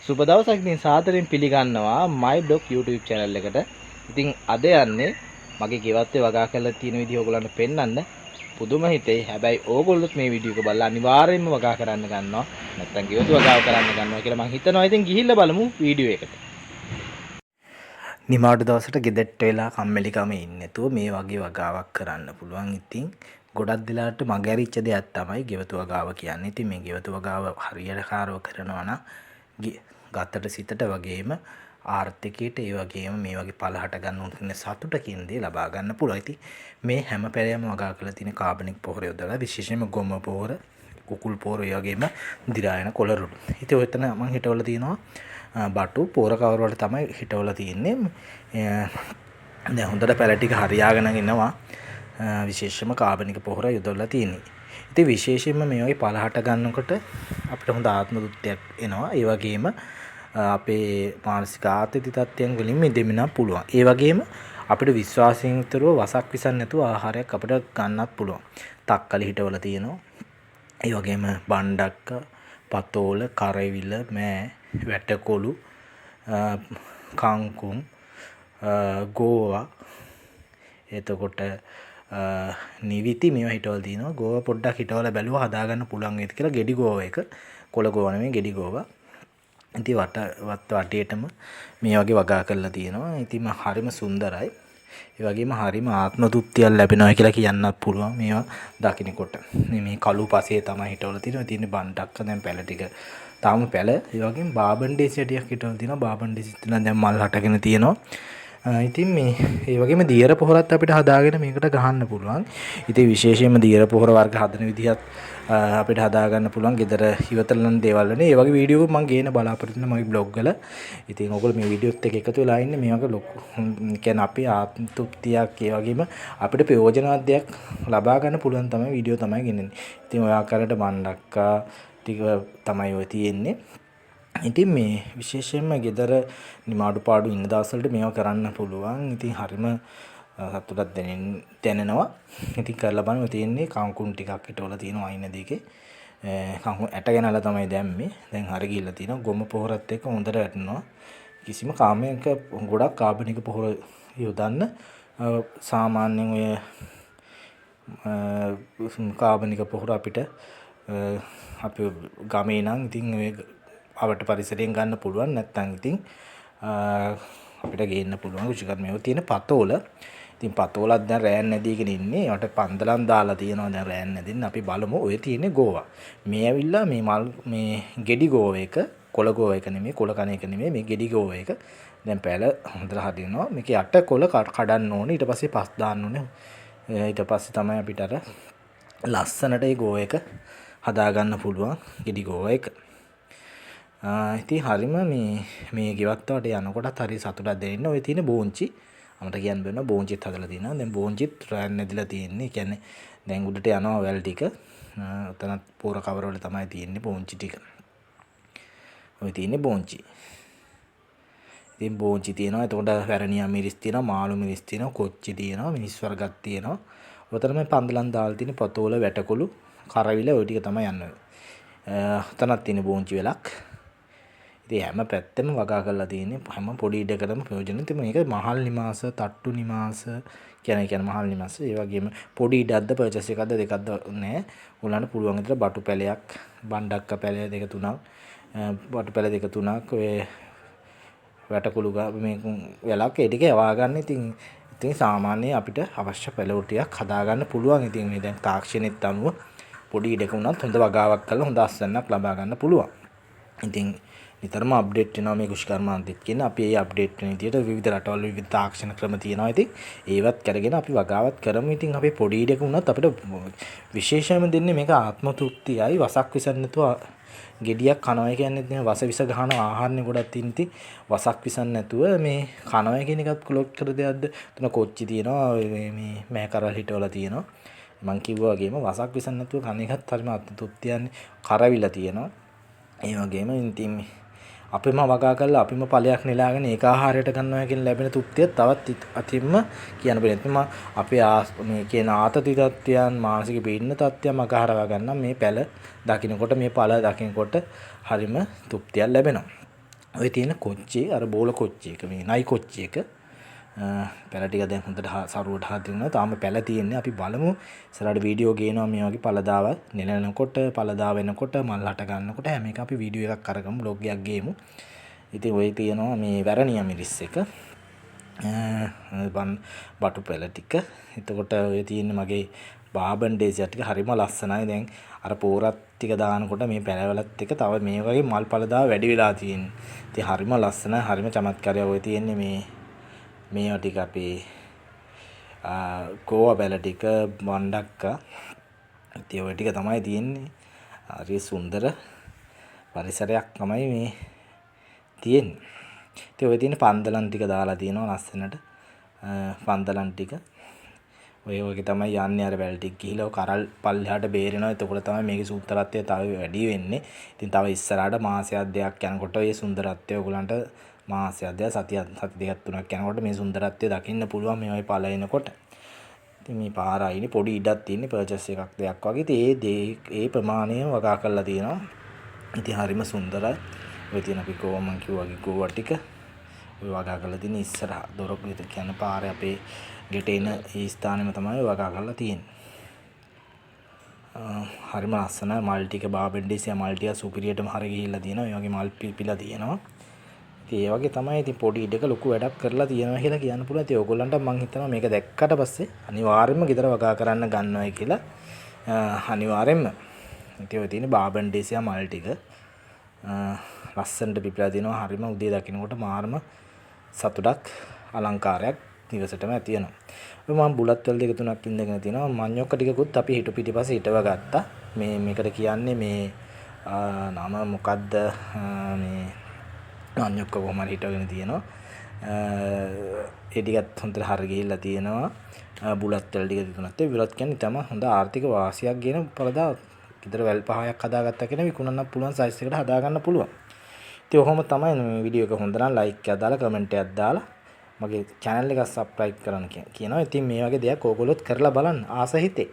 සුබ දවසක්. ඉතින් සාදරයෙන් පිළිගන්නවා my blog YouTube channel එකට. ඉතින් අද යන්නේ මගේ ගෙවත්තේ වගා කරලා තියෙන විදිහ ඕගොල්ලන්ට පෙන්වන්න. පුදුම හිතේ. හැබැයි ඕගොල්ලොත් මේ වීඩියෝ එක බලලා අනිවාර්යයෙන්ම වගා කරන්න ගන්නවා. නැත්තම් ගෙවතු වගාව කරන්න ගන්නවා කියලා මම හිතනවා. ඉතින් ගිහිල්ලා බලමු වීඩියෝ එකට. නිමාඩු දවසට ගෙදරට වෙලා කම්මැලිකම ඉන්නේ නැතුව මේ වගේ වගාවක් කරන්න පුළුවන්. ඉතින් ගොඩක් දෙලාට මගහැරිච්ච දෙයක් තමයි ගෙවතු වගාව කියන්නේ. ඉතින් මේ ගෙවතු වගාව හරියට කාරව කරනවා නම් ගතට සිතට වගේම ආර්ථිකයට ඒ වගේම මේ වගේ ඵල හට ගන්න උන සතුටකින් දේ ලබා ගන්න පුළුවන්. ඉතින් මේ හැම පැලයක්ම වගා කරලා තියෙන කාබනික් පොහොර යොදලා විශේෂයෙන්ම ගොම පොහොර, කුකුල් පොහොර වගේම දිරායන කොළරොඩු. ඉතින් ඔය එතන මම හිටවල තියෙනවා බටු පොර කවර වල තමයි හිටවල තියෙන්නේ. දැන් හොඳට පැල ටික හරියාගෙන ඉනවා. විශේෂයෙන්ම කාබනික පොහොර යොදලා තියෙන්නේ. ඉතින් විශේෂයෙන්ම මේ වගේ ඵල හට ගන්නකොට අපිට හොඳ ආත්ම තෘප්තියක් එනවා. ඒ වගේම අපේ මානසික ආතති තත්ත්වයන් වලින් මිදෙන්න පුළුවන්. ඒ වගේම අපිට විශ්වාසයෙන් යුතුව වසක් විසන් නැතුව ආහාරයක් අපිට ගන්නත් පුළුවන්. තක්කලි හිටවල තියෙනවා. ඒ වගේම බණ්ඩක්ක, පතෝල, කරවිල, මෑ, වැටකොළු, කංකුම්, ගෝවා, එතකොට නිවිති මේවා හිටවල තියෙනවා. ගෝවා පොඩ්ඩක් හිටවල බැලුවා හදාගන්න පුළුවන් වේද කියලා. ගෙඩි ගෝවා එක, කොළ ගෝවා නෙමෙයි ගෙඩි ගෝවා. ඉතින් වටේටම මේ වගේ වගා කරලා තියෙනවා. ඉතින් හරිම සුන්දරයි. ඒ වගේම හරිම ආත්ම තෘප්තියක් ලැබෙනවා කියලා කියන්නත් පුළුවන් මේවා දකින්නකොට. මේ කළු පසේ තමයි හිටවල තියෙනවා. තියෙන බණ්ඩක්ක දැන් පැල ටික තාම පැල. ඒ වගේම බාබන්ඩේසි ටිකක් හිටවල තියෙනවා. බාබන්ඩේසි තියෙනවා දැන් මල් හටගෙන තියෙනවා. ඉතින් මේ ඒ වගේම දියර පොහොරත් අපිට හදාගෙන මේකට ගහන්න පුළුවන්. ඉතින් විශේෂයෙන්ම දියර පොහොර වර්ග හදන විදිහත් අපිට හදා ගන්න පුළුවන්. ගෙදර ඉවතලන දේවල් වනේ. ඒ වගේ වීඩියෝ මම ගේන බලාපොරොත්තු වෙන මගේ බ්ලොග් වල. ඉතින් ඔයගොල්ලෝ මේ වීඩියෝත් එක්ක එකතු වෙලා ඉන්නේ මේ වගේ ලොකු කියන්නේ අපේ ආත්ම තෘප්තියක් ඒ වගේම අපිට ප්‍රයෝජනවත් දෙයක් ලබා ගන්න පුළුවන් තමයි වීඩියෝ තමයි ගෙනන්නේ. ඉතින් ඔය ආකාරයට බණ්ඩක්කා ටික තමයි ඔය තියෙන්නේ. ඉතින් මේ විශේෂයෙන්ම ගෙදර නිමාඩු පාඩු ඉන්න දවස්වලට මේවා කරන්න පුළුවන්. ඉතින් හරිම සතුටක් දැනෙනවා. ඉතින් කරලා බලන්න තියෙන්නේ කංකුම් ටිකක් හිටවල තියෙනවා අයින දෙකේ. කංකුම් ඇට ගැනලා තමයි දැම්මේ. දැන් හරි ගිහිල්ලා තියෙනවා. ගොම පොහොරත් එක්ක හොඳට වැටෙනවා. කිසිම කාමයක ගොඩක් කාබනික පොහොර යොදන්න සාමාන්‍යයෙන් ඔය කාබනික පොහොර අපිට අපි ගමේ නම් ඉතින් ඔය අවට පරිසරයෙන් ගන්න පුළුවන්. නැත්නම් ඉතින් අපිට ගේන්න පුළුවන් රුචිකරමේව තියෙන පතෝල. ඉතින් පතෝලත් දැන් රෑන් නැදීගෙන ඉන්නේ. ඒකට පන්දලම් දාලා තියෙනවා දැන් රෑන් නැදින්න. අපි බලමු. ඔය තියෙන්නේ ගෝවා. මේ ඇවිල්ලා මේ මල් මේ ගෙඩි ගෝව එක, කොළ ගෝව එක නෙමෙයි, කොළ කන එක නෙමෙයි, මේ ගෙඩි ගෝව එක. දැන් පැල හොඳට හදිනවා. මේකේ යට කොළ කඩන්න ඕනේ. ඊට පස්සේ පස් දාන්න ඕනේ. ඊට පස්සේ තමයි අපිට අර ලස්සනට ඒ ගෝව එක හදා ගන්න පුළුවන්. ගෙඩි ගෝව එක. ඉතින් හරිම මේ ගෙවත්තවට යනකොටත් හරි සතුටක් දැනෙන්න. ඔය තියෙන බෝංචි අපිට කියන්න බෑ. බෝංචිත් හදලා තියෙනවා. දැන් බෝංචිත් රෑන් නැදිලා තියෙන්නේ. කියන්නේ දැන් උඩට යනවා වැල් ටික. උතනත් පොර කවර වල තමයි තියෙන්නේ බෝංචි ටික. ඔය තියෙන්නේ බෝංචි. ඉතින් බෝංචි තියෙනවා. එතකොට පැරණියා මිරිස් තියෙනවා, මාළු මිරිස් තියෙනවා, කොච්චි තියෙනවා, මිනිස් වර්ගක් තියෙනවා. උතන මේ පන්දලන් දාලා තියෙන පතෝල, වැටකොළු, කරවිල ඔය ටික තමයි යන්නේ. උතනත් තියෙන බෝංචි වෙලක්. ඉතින් හැම පැත්තෙම වගා කරලා තියෙන්නේ. හැම පොඩි ඉඩකටම ප්‍රයෝජන. ඉතින් මේක මහල් නිවාස, තට්ටු නිවාස කියන මහල් නිවාස. ඒ වගේම පොඩි ඉඩක්ද පර්චේස් එකක්ද දෙකක්ද නැහැ. උලන්න පුළුවන් විතර බටු පැලයක්, බණ්ඩක්ක පැලය දෙක තුනක්, බටු පැල දෙක තුනක්, ඔය වැටකුළු මේ වෙලක් ඒ ටික යවා ගන්න. ඉතින් සාමාන්‍ය අපිට අවශ්‍ය පැල ටිකක් හදා ගන්න පුළුවන්. ඉතින් මේ දැන් තාක්ෂණෙත් අනුව පොඩි ඉඩක වුණත් හොඳ වගාවක් කරලා හොඳ අස්වැන්නක් ලබා ගන්න පුළුවන්. ඉතින් නිතරම අප්ඩේට් වෙනවා මේ කෘෂිකර්මාන්තෙත් කියන. අපි ඒ අප්ඩේට් වෙන විදිහට විවිධ රටවල විවිධ තාක්ෂණ ක්‍රම තියෙනවා. ඉතින් ඒවත් කරගෙන අපි වගාවත් කරමු. ඉතින් අපේ පොඩි ඉඩක වුණත් අපිට විශේෂයෙන්ම දෙන්නේ මේක ආත්ම තෘප්තියයි. වසක් විසන්න නැතුව ගෙඩියක් කනවා කියන්නේ වස විස ගහන ආහාරනේ ගොඩක් තියෙන. ඉතින් වසක් විසන්න නැතුව මේ කනවා කියන එකත් ක්ලොක් කර දෙයක්ද. තුන කොච්චි තියෙනවා. මේ මෑ කරල් හිටවල තියෙනවා. මං කිව්වා වගේම වසක් විසන්න නැතුව කන එකත් හරිම ආත්ම තෘප්තියන්නේ. කරවිලා තියෙනවා. ඒ වගේම ඉතින් අපිම වගා කරලා අපිම ඵලයක් නෙලාගෙන ඒක ආහාරයට ගන්නවා කියන ලැබෙන තෘප්තිය තවත් අතින්ම කියන්න බෑ. එතන අපේ මේ කියන ආතති තත්ත්වයන්, මානසික පීඩන තත්ත්වයන් මගහරවා ගන්න මේ පැල දකින්නකොට, මේ ඵල දකින්නකොට හරිම තෘප්තියක් ලැබෙනවා. ඔය තියෙන කොච්චිය අර බෝල කොච්චි එක මේ නයි කොච්චි එක පැල ටික දැන් හොඳට සරුවට හදනවා. තාම පැල තියෙන්නේ. අපි බලමු ඉස්සරහට වීඩියෝ ගේනවා මේ වගේ පළදාව නෙලනකොට පළදා වෙනකොට මල් හට ගන්නකොට හැම එක අපි වීඩියෝ එකක් අරගමු බ්ලොග් එකක් ගේමු. ඉතින් ඔය තියෙනවා මේ වැරණිය මිරිස් එක. බටු පැල ටික. එතකොට ඔය තියෙන්නේ මගේ බාබන් ඩේසියා ටික හරිම ලස්සනයි. දැන් අර පෝරත් ටික දානකොට මේ පැලවලත් එක තව මේ වගේ මල් පළදා වැඩි වෙලා තියෙන්නේ. ඉතින් හරිම ලස්සනයි හරිම චමත්කාරයි. ඔය තියෙන්නේ මේවා ටික අපේ කෝවා පැල ටික වණ්ඩක්කා. ඉතින් ඔය ටික තමයි තියෙන්නේ. හරි සුන්දර පරිසරයක් තමයි මේ තියෙන්නේ. ඉතින් ඔය තියෙන පන්දලන් ටික දාලා තියෙනවා ලස්සනට. පන්දලන් ටික ඔය වගේ තමයි යන්නේ. අර වැල් ටික ගිහිලා කරල් පල්ලෙහාට බේරෙනවා. එතකොට තමයි මේකේ සුන්දරත්වය තව වැඩි වෙන්නේ. ඉතින් තව ඉස්සරහට මාසයක් දෙකක් යනකොට ඔය සුන්දරත්වය ඔයගලන්ට මාසයක් දෙකක් සති දෙකක් තුනක් යනකොට මේ සුන්දරත්වය දකින්න පුළුවන් මේ වගේ පළවෙනකොට. ඉතින් මේ පාර අයිනේ පොඩි ඉඩක් තියෙන්නේ පර්චේස් එකක් දෙයක් වගේ. ඉතින් ඒ ප්‍රමාණය වගා කරලා තියෙනවා. ඉතින් හරිම සුන්දරයි. ඔය තියෙන අපි කෝවා මං කිව්වාගේ කෝවා ටික ඔය වගා කරලා තියෙන ඉස්සරහ දොරක විතර කියන පාරේ අපේ ගෙට එන ඒ ස්ථානෙම තමයි වගා කරලා තියෙන්නේ. හරිම ලස්සනයි මල් ටික බාබන් ඩේසියා මල් ටික සුපිරියටම හරිය ගිහිල්ලා තියෙනවා. මේ වගේ මල් පිපිලා තියෙනවා. ඉතින් ඒ වගේ තමයි ඉතින් පොඩි ඉඩක ලොකු වැඩක් කරලා තියෙනවා කියලා කියන්න පුළුවන්. ඉතින් ඕගොල්ලන්ට මම හිතනවා මේක දැක්කට පස්සේ අනිවාර්යයෙන්ම ගෙදර වගා කරන්න ගන්නවයි කියලා. අනිවාර්යයෙන්ම. ඉතින් ඔය තියෙන බාබන් ඩේසියා මල් ටික ලස්සනට පිපිලා තියෙනවා. හරිම උදේ දකින්නකොට මාරම සතුටක් අලංකාරයක් නිවසටම ඇති වෙනවා. ඔය මම බුලත් වල දෙක තුනක් ඉඳගෙන තියෙනවා. මඤ්ඤොක්ක ටිකකුත් අපි හිටු පිටිපස්සේ හිටව ගත්තා. මේකට කියන්නේ මේ නම මොකද්ද මේ මඤ්ඤොක්ක කොහොම හරි හිටවගෙන තියෙනවා. ඒ ටිකත් හොඳට හරි ගිහිල්ලා තියෙනවා. බුලත් වල ටික තුනක් ඒ බුලත් කියන්නේ තම හොඳ ආර්ථික වාසියක් ගෙන පළදා ඊතර වැල් පහයක් හදාගත්තා කියන විකුණන්න පුළුවන් සයිස් එකට හදා ගන්න පුළුවන්. ඉතින් ඔහොම තමයි මේ වීඩියෝ එක හොඳ නම් ලයික් එකක් දාලා කමෙන්ට් එකක් දාලා මගේ channel එක subscribe කරන්න කියනවා. ඉතින් මේ වගේ දෙයක් ඕගොල්ලොත් කරලා බලන්න ආස හිතේ.